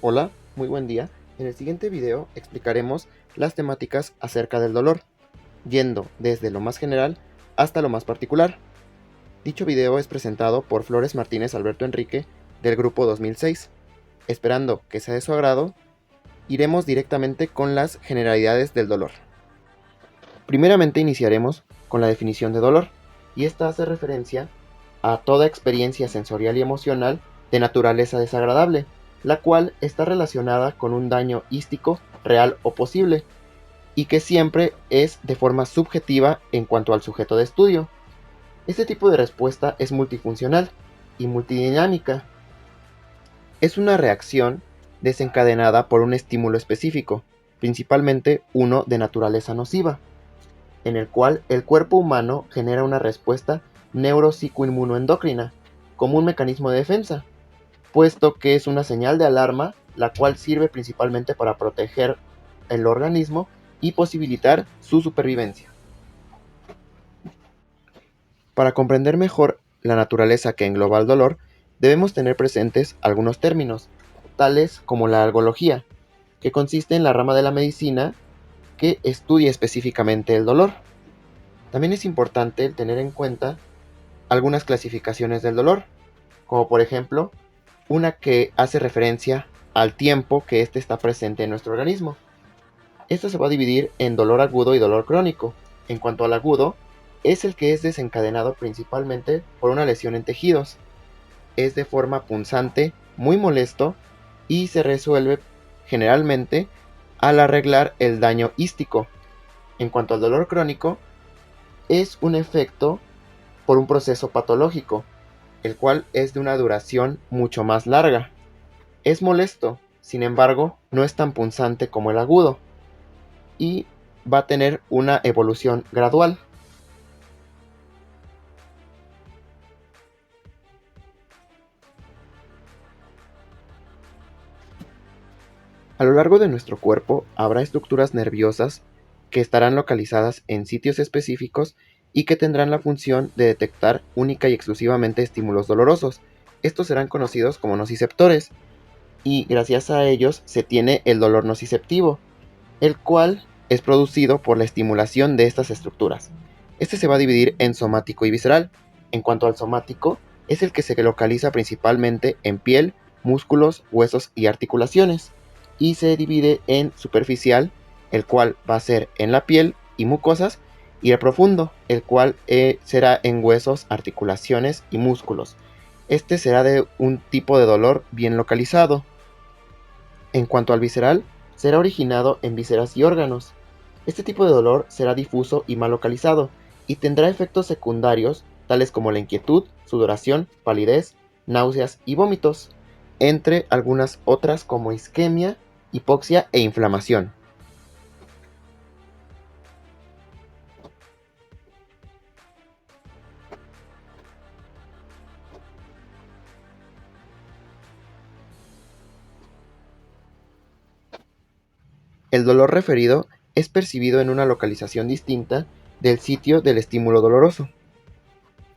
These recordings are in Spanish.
Hola, muy buen día. En el siguiente video explicaremos las temáticas acerca del dolor, yendo desde lo más general hasta lo más particular. Dicho video es presentado por Flores Martínez Alberto Enrique del grupo 2006. Esperando que sea de su agrado, iremos directamente con las generalidades del dolor. Primeramente iniciaremos con la definición de dolor, y esta hace referencia a toda experiencia sensorial y emocional de naturaleza desagradable, la cual está relacionada con un daño ístico, real o posible, y que siempre es de forma subjetiva en cuanto al sujeto de estudio. Este tipo de respuesta es multifuncional y multidinámica. Es una reacción desencadenada por un estímulo específico, principalmente uno de naturaleza nociva, en el cual el cuerpo humano genera una respuesta neuropsicoinmunoendocrina como un mecanismo de defensa, puesto que es una señal de alarma la cual sirve principalmente para proteger el organismo y posibilitar su supervivencia. Para comprender mejor la naturaleza que engloba el dolor, debemos tener presentes algunos términos, tales como la algología, que consiste en la rama de la medicina que estudia específicamente el dolor. También es importante tener en cuenta algunas clasificaciones del dolor, como por ejemplo, una que hace referencia al tiempo que éste está presente en nuestro organismo. Esto se va a dividir en dolor agudo y dolor crónico. En cuanto al agudo, es el que es desencadenado principalmente por una lesión en tejidos. Es de forma punzante, muy molesto y se resuelve generalmente al arreglar el daño ístico. En cuanto al dolor crónico, es un efecto por un proceso patológico, el cual es de una duración mucho más larga. Es molesto, sin embargo, no es tan punzante como el agudo y va a tener una evolución gradual. A lo largo de nuestro cuerpo habrá estructuras nerviosas que estarán localizadas en sitios específicos y que tendrán la función de detectar única y exclusivamente estímulos dolorosos. Estos serán conocidos como nociceptores y gracias a ellos se tiene el dolor nociceptivo, el cual es producido por la estimulación de estas estructuras. Este se va a dividir en somático y visceral. En cuanto al somático, es el que se localiza principalmente en piel, músculos, huesos y articulaciones, y se divide en superficial, el cual va a ser en la piel y mucosas, y el profundo, el cual será en huesos, articulaciones y músculos. Este será de un tipo de dolor bien localizado. En cuanto al visceral, será originado en vísceras y órganos. Este tipo de dolor será difuso y mal localizado, y tendrá efectos secundarios tales como la inquietud, sudoración, palidez, náuseas y vómitos, entre algunas otras como isquemia, hipoxia e inflamación. El dolor referido es percibido en una localización distinta del sitio del estímulo doloroso.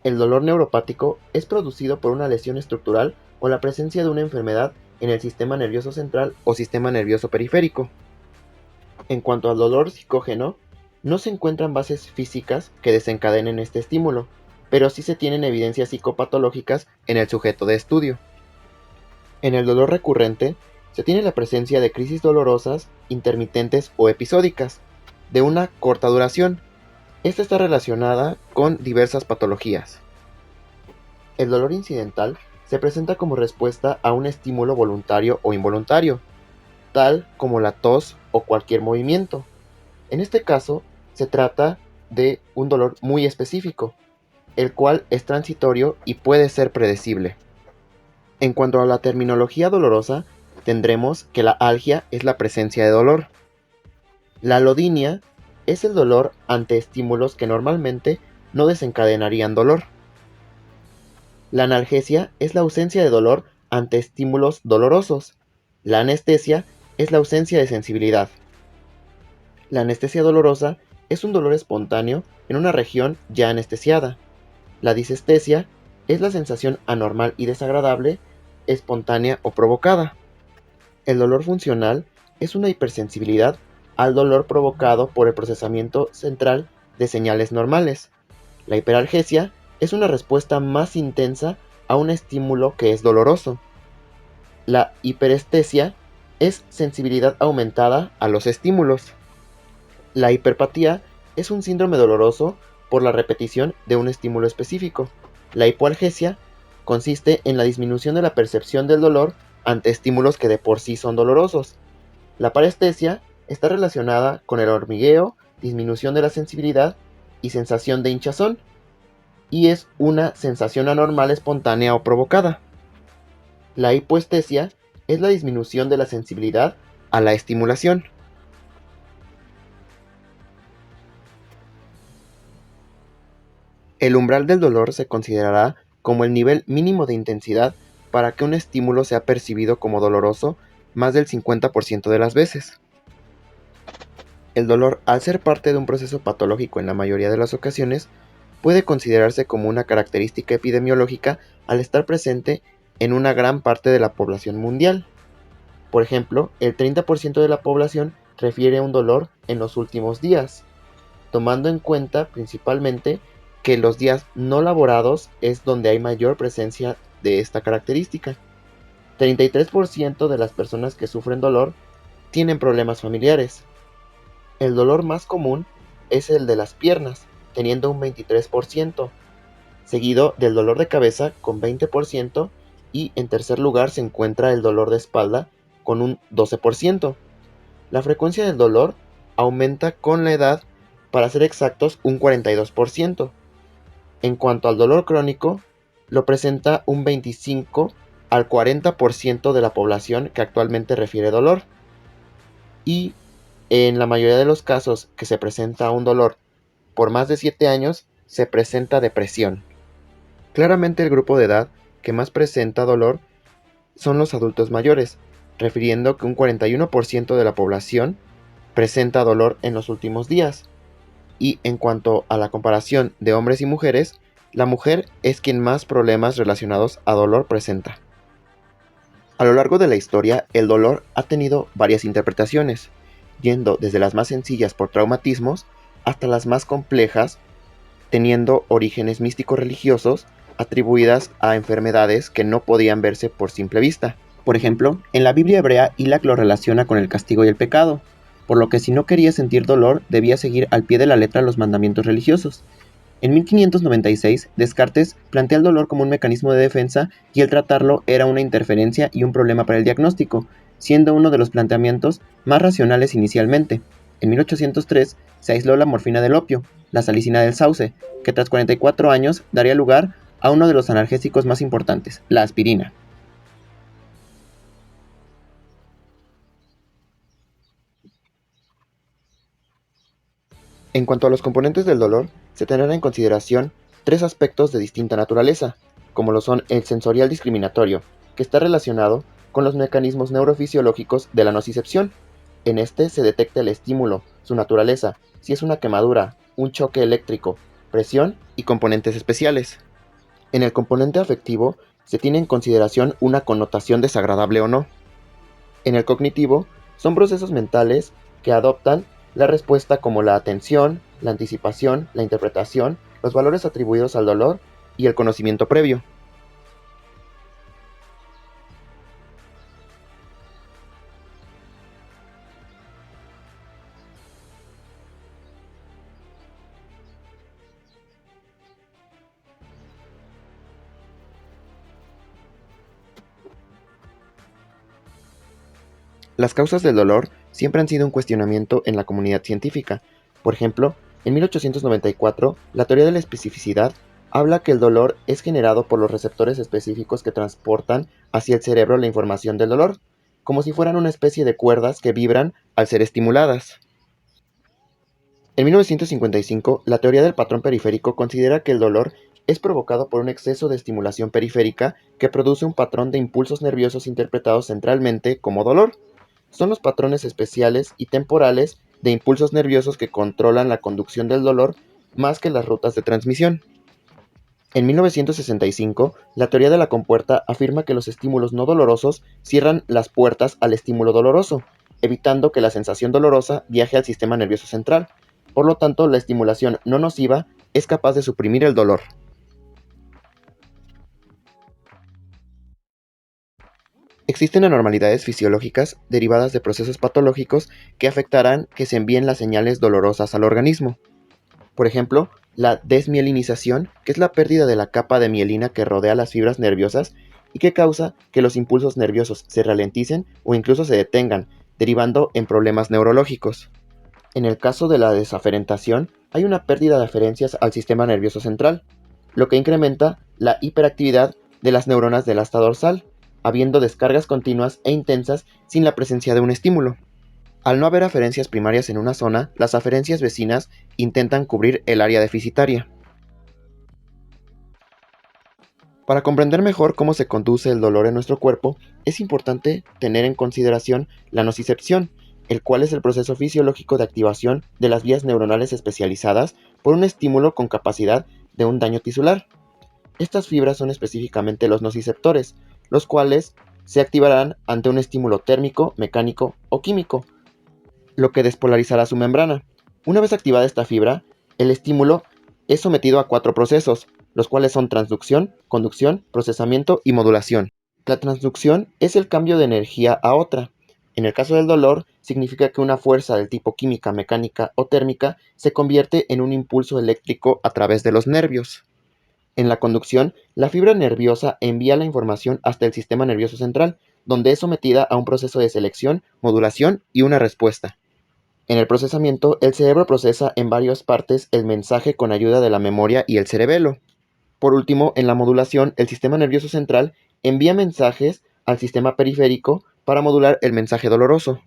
El dolor neuropático es producido por una lesión estructural o la presencia de una enfermedad en el sistema nervioso central o sistema nervioso periférico. En cuanto al dolor psicógeno, no se encuentran bases físicas que desencadenen este estímulo, pero sí se tienen evidencias psicopatológicas en el sujeto de estudio. En el dolor recurrente, se tiene la presencia de crisis dolorosas, intermitentes o episódicas, de una corta duración. Esta está relacionada con diversas patologías. El dolor incidental se presenta como respuesta a un estímulo voluntario o involuntario, tal como la tos o cualquier movimiento. En este caso, se trata de un dolor muy específico, el cual es transitorio y puede ser predecible. En cuanto a la terminología dolorosa, tendremos que la algia es la presencia de dolor. La alodinia es el dolor ante estímulos que normalmente no desencadenarían dolor. La analgesia es la ausencia de dolor ante estímulos dolorosos. La anestesia es la ausencia de sensibilidad. La anestesia dolorosa es un dolor espontáneo en una región ya anestesiada. La disestesia es la sensación anormal y desagradable, espontánea o provocada. El dolor funcional es una hipersensibilidad al dolor provocado por el procesamiento central de señales normales. La hiperalgesia es una respuesta más intensa a un estímulo que es doloroso. La hiperestesia es sensibilidad aumentada a los estímulos. La hiperpatía es un síndrome doloroso por la repetición de un estímulo específico. La hipoalgesia consiste en la disminución de la percepción del dolor ante estímulos que de por sí son dolorosos. La parestesia está relacionada con el hormigueo, disminución de la sensibilidad y sensación de hinchazón, y es una sensación anormal espontánea o provocada. La hipoestesia es la disminución de la sensibilidad a la estimulación. El umbral del dolor se considerará como el nivel mínimo de intensidad para que un estímulo sea percibido como doloroso más del 50% de las veces. El dolor, al ser parte de un proceso patológico en la mayoría de las ocasiones, puede considerarse como una característica epidemiológica al estar presente en una gran parte de la población mundial. Por ejemplo, el 30% de la población refiere un dolor en los últimos días, tomando en cuenta principalmente que los días no laborados es donde hay mayor presencia de esta característica. 33% de las personas que sufren dolor tienen problemas familiares. El dolor más común es el de las piernas, teniendo un 23%, seguido del dolor de cabeza con 20% y en tercer lugar se encuentra el dolor de espalda con un 12%. La frecuencia del dolor aumenta con la edad, para ser exactos un 42%. En cuanto al dolor crónico, lo presenta un 25 al 40% de la población que actualmente refiere dolor. Y en la mayoría de los casos que se presenta un dolor por más de 7 años, se presenta depresión. Claramente el grupo de edad que más presenta dolor son los adultos mayores, refiriendo que un 41% de la población presenta dolor en los últimos días. Y en cuanto a la comparación de hombres y mujeres, la mujer es quien más problemas relacionados a dolor presenta. A lo largo de la historia, el dolor ha tenido varias interpretaciones, yendo desde las más sencillas por traumatismos hasta las más complejas, teniendo orígenes místico-religiosos atribuidas a enfermedades que no podían verse por simple vista. Por ejemplo, en la Biblia hebrea, Ilak lo relaciona con el castigo y el pecado, por lo que si no quería sentir dolor, debía seguir al pie de la letra los mandamientos religiosos. En 1596, Descartes plantea el dolor como un mecanismo de defensa y el tratarlo era una interferencia y un problema para el diagnóstico, siendo uno de los planteamientos más racionales inicialmente. En 1803 se aisló la morfina del opio, la salicina del sauce, que tras 44 años daría lugar a uno de los analgésicos más importantes, la aspirina. En cuanto a los componentes del dolor, se tendrán en consideración tres aspectos de distinta naturaleza, como lo son el sensorial discriminatorio, que está relacionado con los mecanismos neurofisiológicos de la nocicepción. En este se detecta el estímulo, su naturaleza, si es una quemadura, un choque eléctrico, presión y componentes especiales. En el componente afectivo se tiene en consideración una connotación desagradable o no. En el cognitivo, son procesos mentales que adoptan la respuesta como la atención, la anticipación, la interpretación, los valores atribuidos al dolor y el conocimiento previo. Las causas del dolor siempre han sido un cuestionamiento en la comunidad científica. Por ejemplo, en 1894, la teoría de la especificidad habla que el dolor es generado por los receptores específicos que transportan hacia el cerebro la información del dolor, como si fueran una especie de cuerdas que vibran al ser estimuladas. En 1955, la teoría del patrón periférico considera que el dolor es provocado por un exceso de estimulación periférica que produce un patrón de impulsos nerviosos interpretados centralmente como dolor. Son los patrones especiales y temporales de impulsos nerviosos que controlan la conducción del dolor más que las rutas de transmisión. En 1965, la teoría de la compuerta afirma que los estímulos no dolorosos cierran las puertas al estímulo doloroso, evitando que la sensación dolorosa viaje al sistema nervioso central. Por lo tanto, la estimulación no nociva es capaz de suprimir el dolor. Existen anormalidades fisiológicas derivadas de procesos patológicos que afectarán que se envíen las señales dolorosas al organismo. Por ejemplo, la desmielinización, que es la pérdida de la capa de mielina que rodea las fibras nerviosas y que causa que los impulsos nerviosos se ralenticen o incluso se detengan, derivando en problemas neurológicos. En el caso de la desaferentación, hay una pérdida de aferencias al sistema nervioso central, lo que incrementa la hiperactividad de las neuronas del asta dorsal, habiendo descargas continuas e intensas sin la presencia de un estímulo. Al no haber aferencias primarias en una zona, las aferencias vecinas intentan cubrir el área deficitaria. Para comprender mejor cómo se conduce el dolor en nuestro cuerpo, es importante tener en consideración la nocicepción, el cual es el proceso fisiológico de activación de las vías neuronales especializadas por un estímulo con capacidad de un daño tisular. Estas fibras son específicamente los nociceptores, los cuales se activarán ante un estímulo térmico, mecánico o químico, lo que despolarizará su membrana. Una vez activada esta fibra, el estímulo es sometido a 4 procesos, los cuales son transducción, conducción, procesamiento y modulación. La transducción es el cambio de energía a otra. En el caso del dolor, significa que una fuerza del tipo química, mecánica o térmica se convierte en un impulso eléctrico a través de los nervios. En la conducción, la fibra nerviosa envía la información hasta el sistema nervioso central, donde es sometida a un proceso de selección, modulación y una respuesta. En el procesamiento, el cerebro procesa en varias partes el mensaje con ayuda de la memoria y el cerebelo. Por último, en la modulación, el sistema nervioso central envía mensajes al sistema periférico para modular el mensaje doloroso.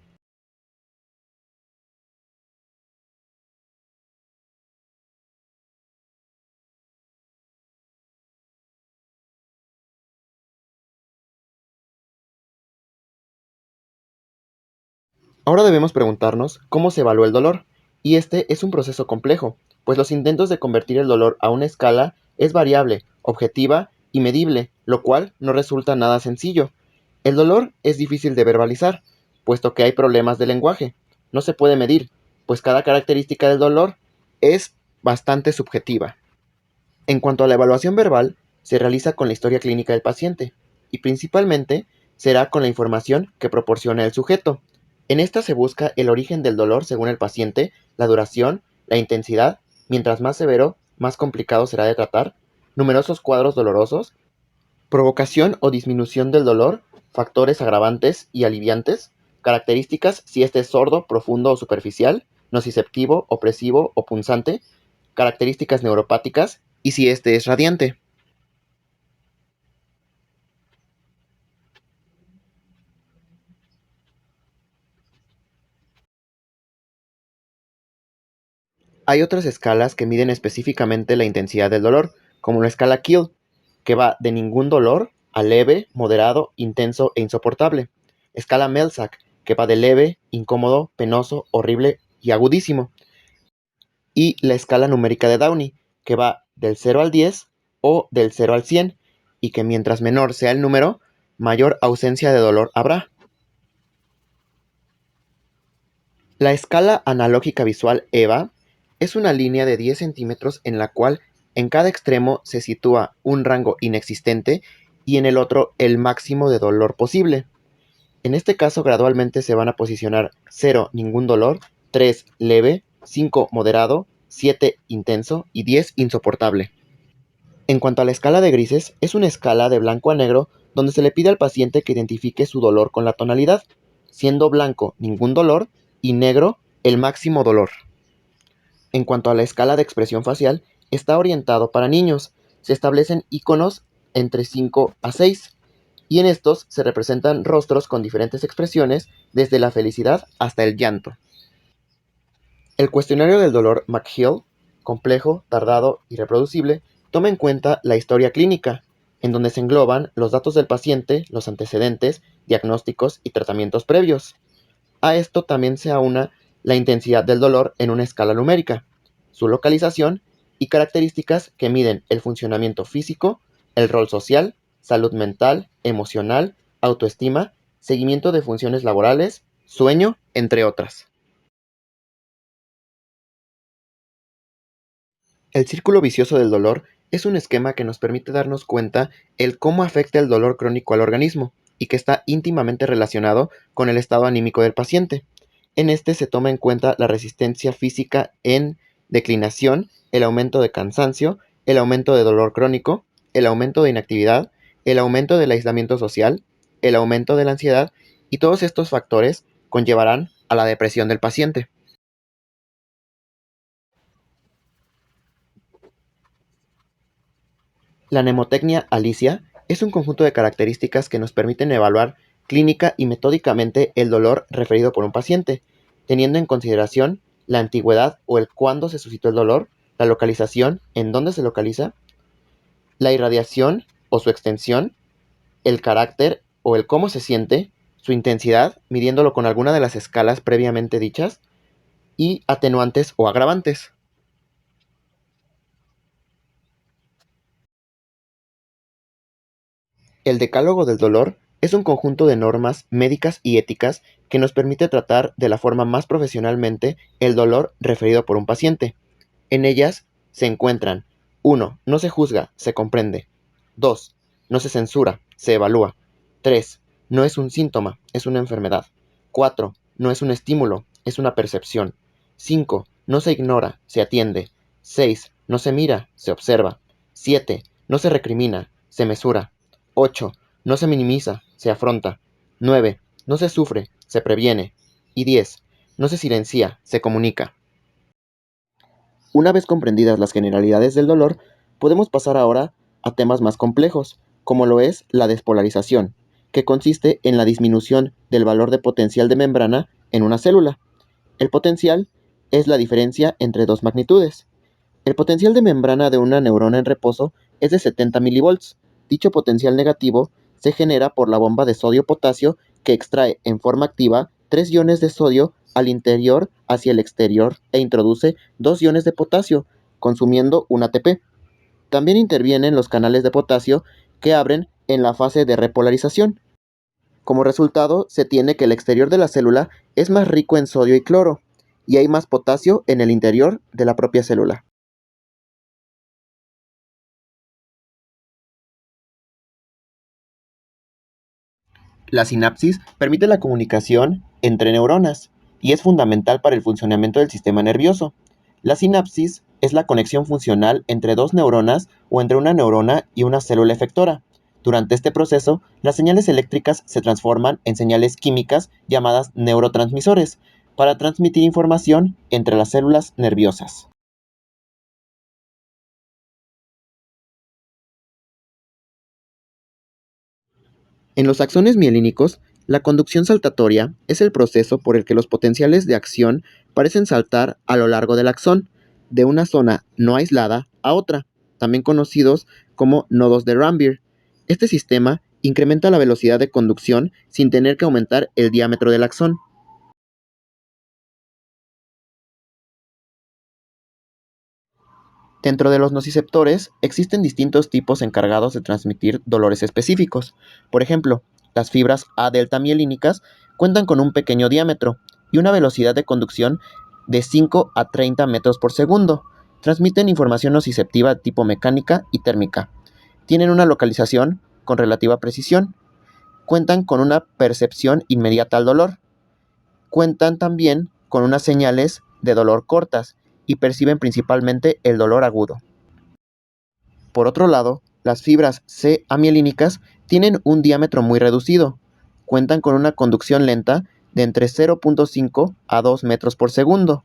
Ahora debemos preguntarnos cómo se evalúa el dolor, y este es un proceso complejo, pues los intentos de convertir el dolor a una escala es variable, objetiva y medible, lo cual no resulta nada sencillo. El dolor es difícil de verbalizar, puesto que hay problemas de lenguaje. No se puede medir, pues cada característica del dolor es bastante subjetiva. En cuanto a la evaluación verbal, se realiza con la historia clínica del paciente, y principalmente será con la información que proporciona el sujeto. En esta se busca el origen del dolor según el paciente, la duración, la intensidad, mientras más severo, más complicado será de tratar, numerosos cuadros dolorosos, provocación o disminución del dolor, factores agravantes y aliviantes, características si este es sordo, profundo o superficial, nociceptivo, opresivo o punzante, características neuropáticas y si este es radiante. Hay otras escalas que miden específicamente la intensidad del dolor, como la escala Kiel, que va de ningún dolor a leve, moderado, intenso e insoportable. Escala Melzack, que va de leve, incómodo, penoso, horrible y agudísimo. Y la escala numérica de Downey, que va del 0 al 10 o del 0 al 100, y que mientras menor sea el número, mayor ausencia de dolor habrá. La escala analógica visual EVA es una línea de 10 centímetros en la cual en cada extremo se sitúa un rango inexistente y en el otro el máximo de dolor posible. En este caso gradualmente se van a posicionar 0 ningún dolor, 3 leve, 5 moderado, 7 intenso y 10 insoportable. En cuanto a la escala de grises, es una escala de blanco a negro donde se le pide al paciente que identifique su dolor con la tonalidad, siendo blanco ningún dolor y negro el máximo dolor. En cuanto a la escala de expresión facial, está orientado para niños. Se establecen iconos entre 5 a 6 y en estos se representan rostros con diferentes expresiones desde la felicidad hasta el llanto. El cuestionario del dolor McHill, complejo, tardado y reproducible, toma en cuenta la historia clínica, en donde se engloban los datos del paciente, los antecedentes, diagnósticos y tratamientos previos. A esto también se aúna la intensidad del dolor en una escala numérica, su localización y características que miden el funcionamiento físico, el rol social, salud mental, emocional, autoestima, seguimiento de funciones laborales, sueño, entre otras. El círculo vicioso del dolor es un esquema que nos permite darnos cuenta el cómo afecta el dolor crónico al organismo y que está íntimamente relacionado con el estado anímico del paciente. En este se toma en cuenta la resistencia física en declinación, el aumento de cansancio, el aumento de dolor crónico, el aumento de inactividad, el aumento del aislamiento social, el aumento de la ansiedad, y todos estos factores conllevarán a la depresión del paciente. La mnemotecnia Alicia es un conjunto de características que nos permiten evaluar clínica y metódicamente el dolor referido por un paciente, teniendo en consideración la antigüedad o el cuándo se suscitó el dolor, la localización, en dónde se localiza, la irradiación o su extensión, el carácter o el cómo se siente, su intensidad, midiéndolo con alguna de las escalas previamente dichas, y atenuantes o agravantes. El decálogo del dolor es un conjunto de normas médicas y éticas que nos permite tratar de la forma más profesionalmente el dolor referido por un paciente. En ellas se encuentran: 1. No se juzga, se comprende. 2. No se censura, se evalúa. 3. No es un síntoma, es una enfermedad. 4. No es un estímulo, es una percepción. 5. No se ignora, se atiende. 6. No se mira, se observa. 7. No se recrimina, se mesura. 8. No se minimiza, se afronta. 9. No se sufre, se previene. Y 10. No se silencia, se comunica. Una vez comprendidas las generalidades del dolor, podemos pasar ahora a temas más complejos, como lo es la despolarización, que consiste en la disminución del valor de potencial de membrana en una célula. El potencial es la diferencia entre dos magnitudes. El potencial de membrana de una neurona en reposo es de 70 milivolts. Dicho potencial negativo se genera por la bomba de sodio-potasio que extrae en forma activa 3 iones de sodio al interior hacia el exterior e introduce 2 iones de potasio, consumiendo un ATP. También intervienen los canales de potasio que abren en la fase de repolarización. Como resultado, se tiene que el exterior de la célula es más rico en sodio y cloro, y hay más potasio en el interior de la propia célula. La sinapsis permite la comunicación entre neuronas y es fundamental para el funcionamiento del sistema nervioso. La sinapsis es la conexión funcional entre dos neuronas o entre una neurona y una célula efectora. Durante este proceso, las señales eléctricas se transforman en señales químicas llamadas neurotransmisores para transmitir información entre las células nerviosas. En los axones mielínicos, la conducción saltatoria es el proceso por el que los potenciales de acción parecen saltar a lo largo del axón, de una zona no aislada a otra, también conocidos como nodos de Rambier. Este sistema incrementa la velocidad de conducción sin tener que aumentar el diámetro del axón. Dentro de los nociceptores existen distintos tipos encargados de transmitir dolores específicos. Por ejemplo, las fibras A delta mielínicas cuentan con un pequeño diámetro y una velocidad de conducción de 5 a 30 metros por segundo. Transmiten información nociceptiva tipo mecánica y térmica. Tienen una localización con relativa precisión. Cuentan con una percepción inmediata al dolor. Cuentan también con unas señales de dolor cortas y perciben principalmente el dolor agudo. Por otro lado, las fibras C amielínicas tienen un diámetro muy reducido. Cuentan con una conducción lenta de entre 0.5 a 2 metros por segundo.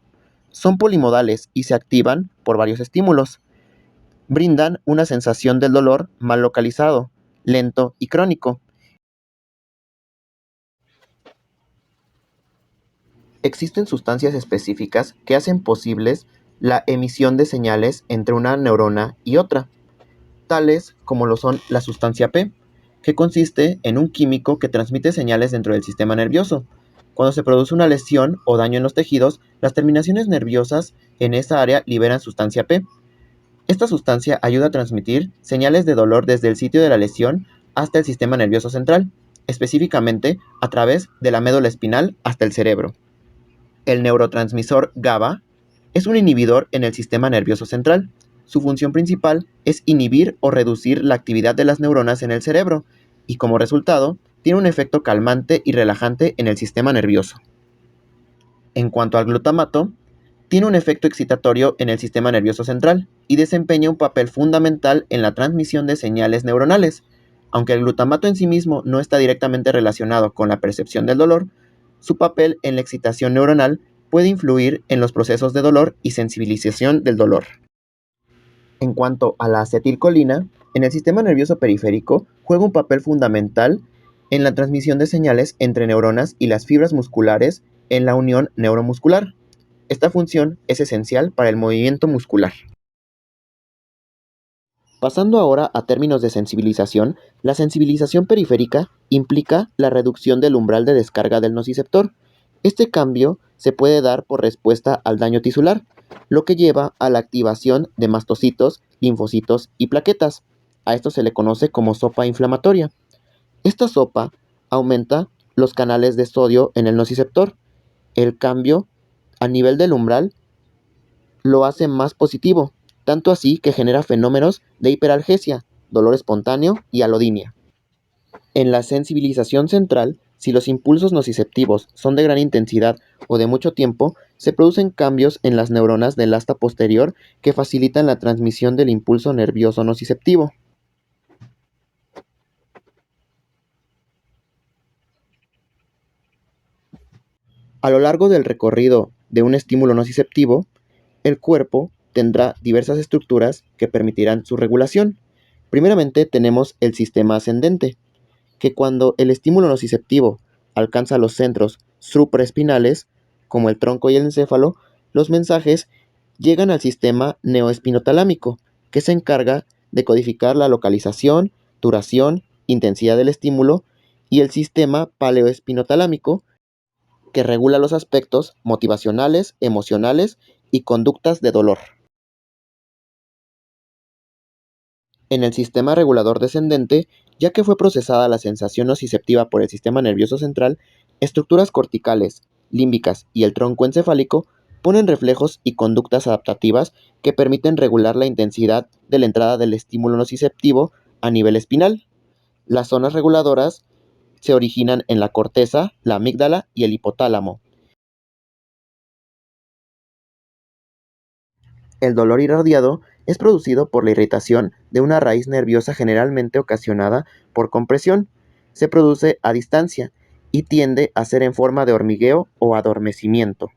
Son polimodales y se activan por varios estímulos. Brindan una sensación del dolor mal localizado, lento y crónico. Existen sustancias específicas que hacen posibles la emisión de señales entre una neurona y otra, tales como lo son la sustancia P, que consiste en un químico que transmite señales dentro del sistema nervioso. Cuando se produce una lesión o daño en los tejidos, las terminaciones nerviosas en esa área liberan sustancia P. Esta sustancia ayuda a transmitir señales de dolor desde el sitio de la lesión hasta el sistema nervioso central, específicamente a través de la médula espinal hasta el cerebro. El neurotransmisor GABA es un inhibidor en el sistema nervioso central. Su función principal es inhibir o reducir la actividad de las neuronas en el cerebro y como resultado tiene un efecto calmante y relajante en el sistema nervioso. En cuanto al glutamato, tiene un efecto excitatorio en el sistema nervioso central y desempeña un papel fundamental en la transmisión de señales neuronales. Aunque el glutamato en sí mismo no está directamente relacionado con la percepción del dolor, su papel en la excitación neuronal puede influir en los procesos de dolor y sensibilización del dolor. En cuanto a la acetilcolina, en el sistema nervioso periférico juega un papel fundamental en la transmisión de señales entre neuronas y las fibras musculares en la unión neuromuscular. Esta función es esencial para el movimiento muscular. Pasando ahora a términos de sensibilización, la sensibilización periférica implica la reducción del umbral de descarga del nociceptor. Este cambio se puede dar por respuesta al daño tisular, lo que lleva a la activación de mastocitos, linfocitos y plaquetas. A esto se le conoce como sopa inflamatoria. Esta sopa aumenta los canales de sodio en el nociceptor. El cambio a nivel del umbral lo hace más positivo, tanto así que genera fenómenos de hiperalgesia, dolor espontáneo y alodinia. En la sensibilización central, si los impulsos nociceptivos son de gran intensidad o de mucho tiempo, se producen cambios en las neuronas del asta posterior que facilitan la transmisión del impulso nervioso nociceptivo. A lo largo del recorrido de un estímulo nociceptivo, el cuerpo tendrá diversas estructuras que permitirán su regulación. Primeramente tenemos el sistema ascendente, que cuando el estímulo nociceptivo alcanza los centros supraespinales, como el tronco y el encéfalo, los mensajes llegan al sistema neoespinotalámico, que se encarga de codificar la localización, duración, intensidad del estímulo, y el sistema paleoespinotalámico, que regula los aspectos motivacionales, emocionales y conductas de dolor. En el sistema regulador descendente, ya que fue procesada la sensación nociceptiva por el sistema nervioso central, estructuras corticales, límbicas y el tronco encefálico ponen reflejos y conductas adaptativas que permiten regular la intensidad de la entrada del estímulo nociceptivo a nivel espinal. Las zonas reguladoras se originan en la corteza, la amígdala y el hipotálamo. El dolor irradiado es producido por la irritación de una raíz nerviosa generalmente ocasionada por compresión. Se produce a distancia y tiende a ser en forma de hormigueo o adormecimiento.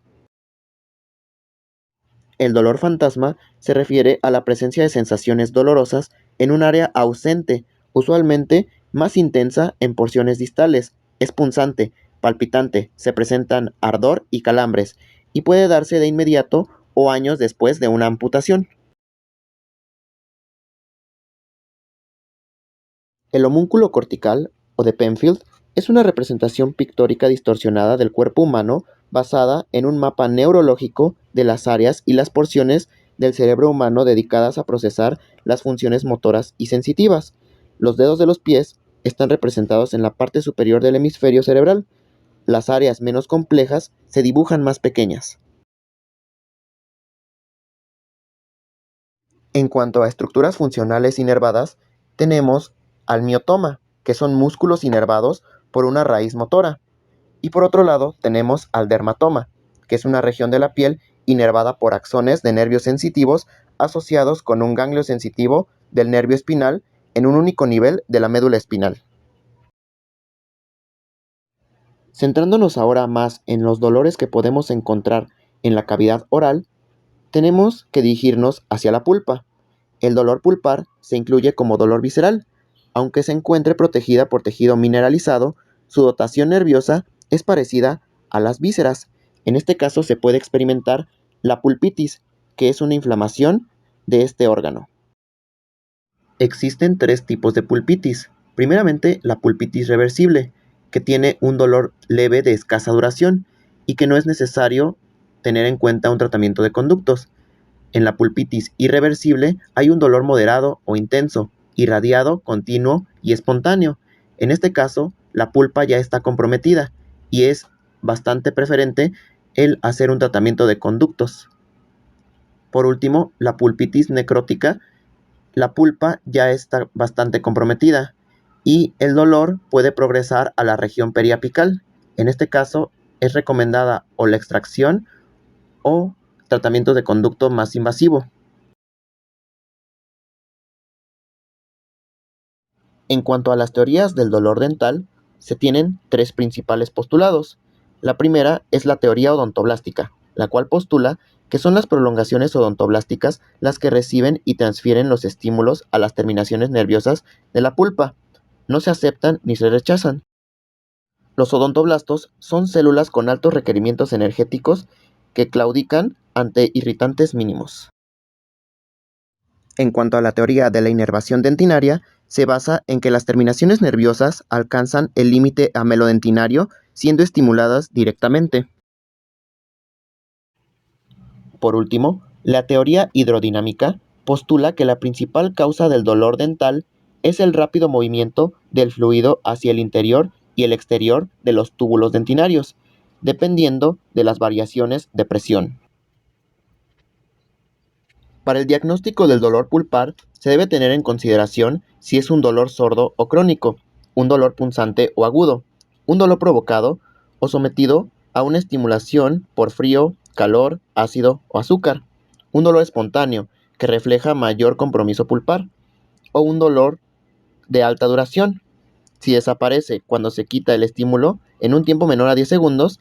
El dolor fantasma se refiere a la presencia de sensaciones dolorosas en un área ausente, usualmente más intensa en porciones distales. Es punzante, palpitante, se presentan ardor y calambres, y puede darse de inmediato o años después de una amputación. El homúnculo cortical, o de Penfield, es una representación pictórica distorsionada del cuerpo humano basada en un mapa neurológico de las áreas y las porciones del cerebro humano dedicadas a procesar las funciones motoras y sensitivas. Los dedos de los pies están representados en la parte superior del hemisferio cerebral. Las áreas menos complejas se dibujan más pequeñas. En cuanto a estructuras funcionales inervadas, tenemos al miotoma, que son músculos inervados por una raíz motora. Y por otro lado, tenemos al dermatoma, que es una región de la piel inervada por axones de nervios sensitivos asociados con un ganglio sensitivo del nervio espinal en un único nivel de la médula espinal. Centrándonos ahora más en los dolores que podemos encontrar en la cavidad oral, tenemos que dirigirnos hacia la pulpa. El dolor pulpar se incluye como dolor visceral. Aunque se encuentre protegida por tejido mineralizado, su dotación nerviosa es parecida a las vísceras. En este caso se puede experimentar la pulpitis, que es una inflamación de este órgano. Existen tres tipos de pulpitis. Primeramente, la pulpitis reversible, que tiene un dolor leve de escasa duración y que no es necesario tener en cuenta un tratamiento de conductos. En la pulpitis irreversible hay un dolor moderado o intenso, irradiado, continuo y espontáneo. En este caso, la pulpa ya está comprometida y es bastante preferente el hacer un tratamiento de conductos. Por último, la pulpitis necrótica, la pulpa ya está bastante comprometida y el dolor puede progresar a la región periapical. En este caso, es recomendada o la extracción o tratamiento de conducto más invasivo. En cuanto a las teorías del dolor dental, se tienen tres principales postulados. La primera es la teoría odontoblástica, la cual postula que son las prolongaciones odontoblásticas las que reciben y transfieren los estímulos a las terminaciones nerviosas de la pulpa. No se aceptan ni se rechazan. Los odontoblastos son células con altos requerimientos energéticos que claudican ante irritantes mínimos. En cuanto a la teoría de la inervación dentinaria, se basa en que las terminaciones nerviosas alcanzan el límite amelodentinario siendo estimuladas directamente. Por último, la teoría hidrodinámica postula que la principal causa del dolor dental es el rápido movimiento del fluido hacia el interior y el exterior de los túbulos dentinarios, dependiendo de las variaciones de presión. Para el diagnóstico del dolor pulpar, se debe tener en consideración si es un dolor sordo o crónico, un dolor punzante o agudo, un dolor provocado o sometido a una estimulación por frío, calor, ácido o azúcar, un dolor espontáneo que refleja mayor compromiso pulpar, o un dolor de alta duración. Si desaparece cuando se quita el estímulo en un tiempo menor a 10 segundos,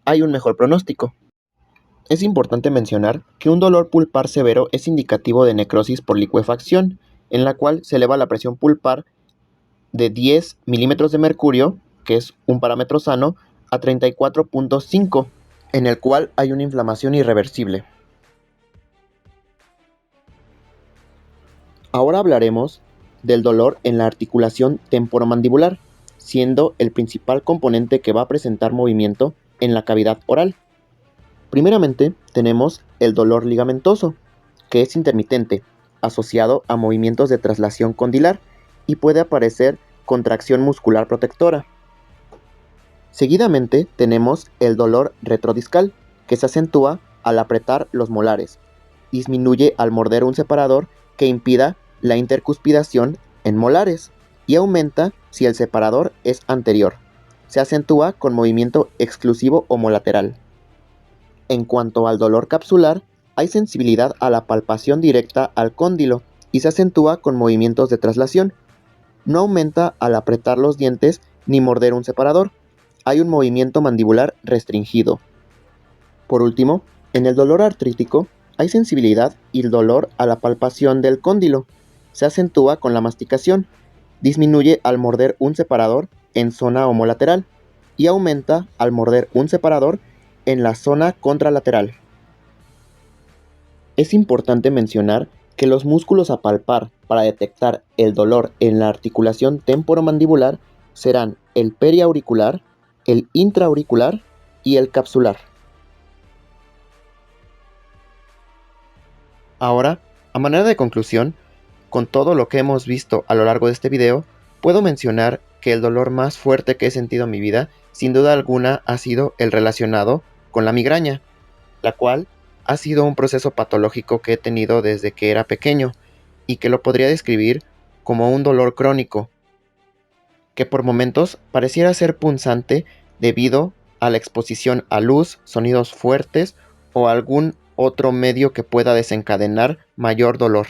hay un mejor pronóstico. Es importante mencionar que un dolor pulpar severo es indicativo de necrosis por licuefacción, en la cual se eleva la presión pulpar de 10 milímetros de mercurio, que es un parámetro sano, a 34.5, en el cual hay una inflamación irreversible. Ahora hablaremos del dolor en la articulación temporomandibular, siendo el principal componente que va a presentar movimiento en la cavidad oral. Primeramente, tenemos el dolor ligamentoso, que es intermitente, asociado a movimientos de traslación condilar y puede aparecer contracción muscular protectora. Seguidamente, tenemos el dolor retrodiscal, que se acentúa al apretar los molares, disminuye al morder un separador que impida la intercuspidación en molares y aumenta si el separador es anterior. Se acentúa con movimiento exclusivo homolateral. En cuanto al dolor capsular, hay sensibilidad a la palpación directa al cóndilo y se acentúa con movimientos de traslación. No aumenta al apretar los dientes ni morder un separador. Hay un movimiento mandibular restringido. Por último, en el dolor artrítico, hay sensibilidad y dolor a la palpación del cóndilo. Se acentúa con la masticación. Disminuye al morder un separador en zona homolateral y aumenta al morder un separador en la zona contralateral. Es importante mencionar que los músculos a palpar para detectar el dolor en la articulación temporomandibular serán el periauricular, el intraauricular y el capsular. Ahora, a manera de conclusión, con todo lo que hemos visto a lo largo de este video, puedo mencionar que el dolor más fuerte que he sentido en mi vida, sin duda alguna, ha sido el relacionado con la migraña, la cual ha sido un proceso patológico que he tenido desde que era pequeño y que lo podría describir como un dolor crónico, que por momentos pareciera ser punzante debido a la exposición a luz, sonidos fuertes o algún otro medio que pueda desencadenar mayor dolor.